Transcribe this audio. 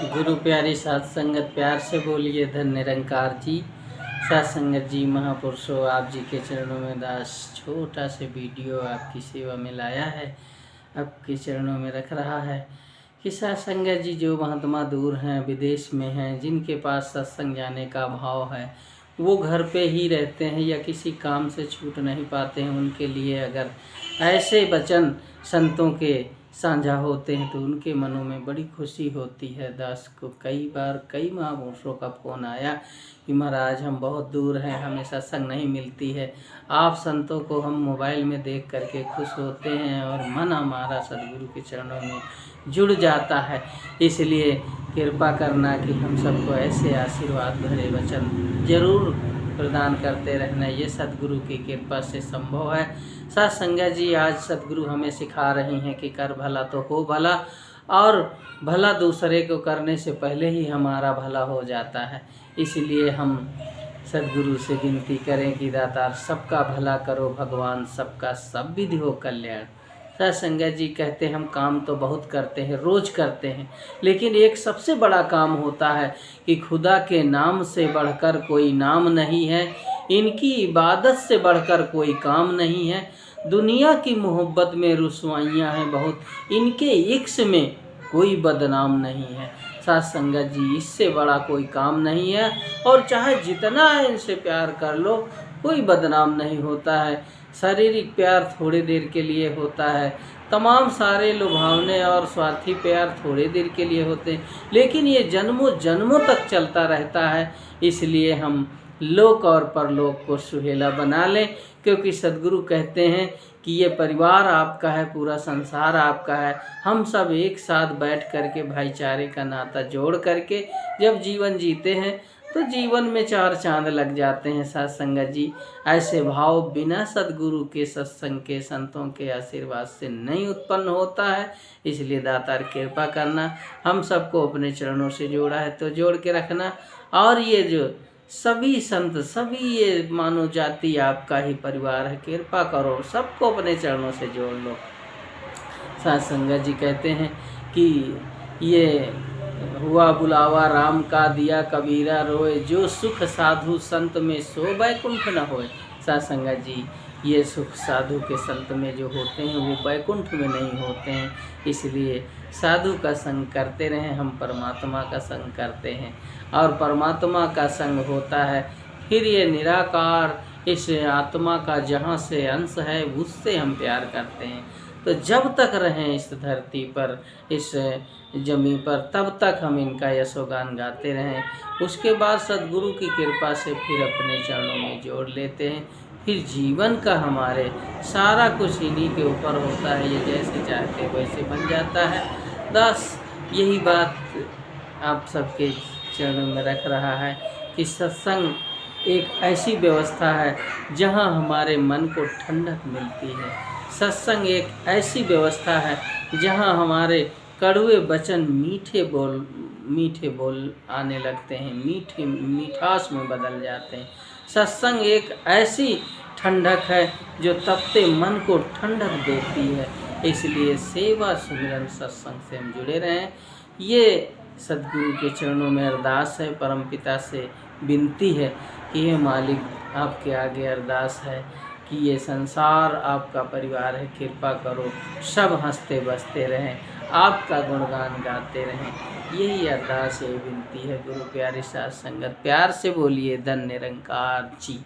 गुरु प्यारी साथ संगत प्यार से बोलिए धन निरंकार जी। साथ संगत जी महापुरुषों, आप जी के चरणों में दास छोटा से वीडियो आपकी सेवा में लाया है, आपके चरणों में रख रहा है कि साथ संगत जी जो महात्मा दूर हैं, विदेश में हैं, जिनके पास सत्संग जाने का भाव है, वो घर पे ही रहते हैं या किसी काम से छूट नहीं पाते हैं, उनके लिए अगर ऐसे वचन संतों के साझा होते हैं तो उनके मनों में बड़ी खुशी होती है। दास को कई बार कई महापुरुषों का फ़ोन आया कि महाराज हम बहुत दूर हैं, हमें सत्संग नहीं मिलती है, आप संतों को हम मोबाइल में देख करके खुश होते हैं और मन हमारा सदगुरु के चरणों में जुड़ जाता है। इसलिए कृपा करना कि हम सबको ऐसे आशीर्वाद भरे वचन जरूर प्रदान करते रहना, ये सदगुरु की कृपा से संभव है। साथ संगत जी आज सदगुरु हमें सिखा रही हैं कि कर भला तो हो भला, और भला दूसरे को करने से पहले ही हमारा भला हो जाता है। इसलिए हम सदगुरु से विनती करें कि दातार सबका भला करो भगवान, सबका सब विधि हो कल्याण। साथ संगत जी कहते हैं हम काम तो बहुत करते हैं, रोज़ करते हैं, लेकिन एक सबसे बड़ा काम होता है कि खुदा के नाम से बढ़कर कोई नाम नहीं है, इनकी इबादत से बढ़कर कोई काम नहीं है। दुनिया की मोहब्बत में रुसवाइयाँ हैं बहुत, इनके इक्स में कोई बदनाम नहीं है। साथ संगत जी इससे बड़ा कोई काम नहीं है, और चाहे जितना इनसे प्यार कर लो कोई बदनाम नहीं होता है। शारीरिक प्यार थोड़ी देर के लिए होता है, तमाम सारे लुभावने और स्वार्थी प्यार थोड़ी देर के लिए होते हैं, लेकिन ये जन्मों जन्मों तक चलता रहता है। इसलिए हम लोक और परलोक को सुहेला बना लें, क्योंकि सदगुरु कहते हैं कि ये परिवार आपका है, पूरा संसार आपका है। हम सब एक साथ बैठ करके भाईचारे का नाता जोड़ करके जब जीवन जीते हैं तो जीवन में चार चांद लग जाते हैं। साथ संगत जी ऐसे भाव बिना सदगुरु के सत्संग के संतों के आशीर्वाद से नहीं उत्पन्न होता है। इसलिए दातार कृपा करना, हम सबको अपने चरणों से जोड़ा है तो जोड़ के रखना, और ये जो सभी संत सभी ये मानव जाति आपका ही परिवार है, कृपा करो सबको अपने चरणों से जोड़ लो। साथ संगत जी कहते हैं कि ये हुआ बुलावा राम का दिया कबीरा रोए, जो सुख साधु संत में सो बैकुंठ न होए। साथ संगत जी ये सुख साधु के संत में जो होते हैं वो बैकुंठ में नहीं होते हैं। इसलिए साधु का संग करते रहें, हम परमात्मा का संग करते हैं, और परमात्मा का संग होता है फिर ये निराकार इस आत्मा का जहाँ से अंश है उससे हम प्यार करते हैं। तो जब तक रहें इस धरती पर, इस जमीन पर, तब तक हम इनका यशोगान गाते रहें। उसके बाद सदगुरु की कृपा से फिर अपने चरणों में जोड़ लेते हैं। फिर जीवन का हमारे सारा कुछ इन्हीं के ऊपर होता है, ये जैसे चाहते वैसे बन जाता है। बस यही बात आप सबके चरणों में रख रहा है कि सत्संग एक ऐसी व्यवस्था है जहाँ हमारे मन को ठंडक मिलती है। सत्संग एक ऐसी व्यवस्था है जहाँ हमारे कड़वे वचन मीठे बोल आने लगते हैं, मिठास में बदल जाते हैं। सत्संग एक ऐसी ठंडक है जो तपते मन को ठंडक देती है। इसलिए सेवा सुमिरन सत्संग से हम जुड़े रहें, ये सदगुरु के चरणों में अरदास है। परमपिता से विनती है कि हे मालिक, आपके आगे अरदास है कि ये संसार आपका परिवार है, कृपा करो सब हंसते बसते रहें, आपका गुणगान गाते रहें। यही अरदास है, विनती है। गुरु प्यारी साथ संगत प्यार से बोलिए धन निरंकार जी।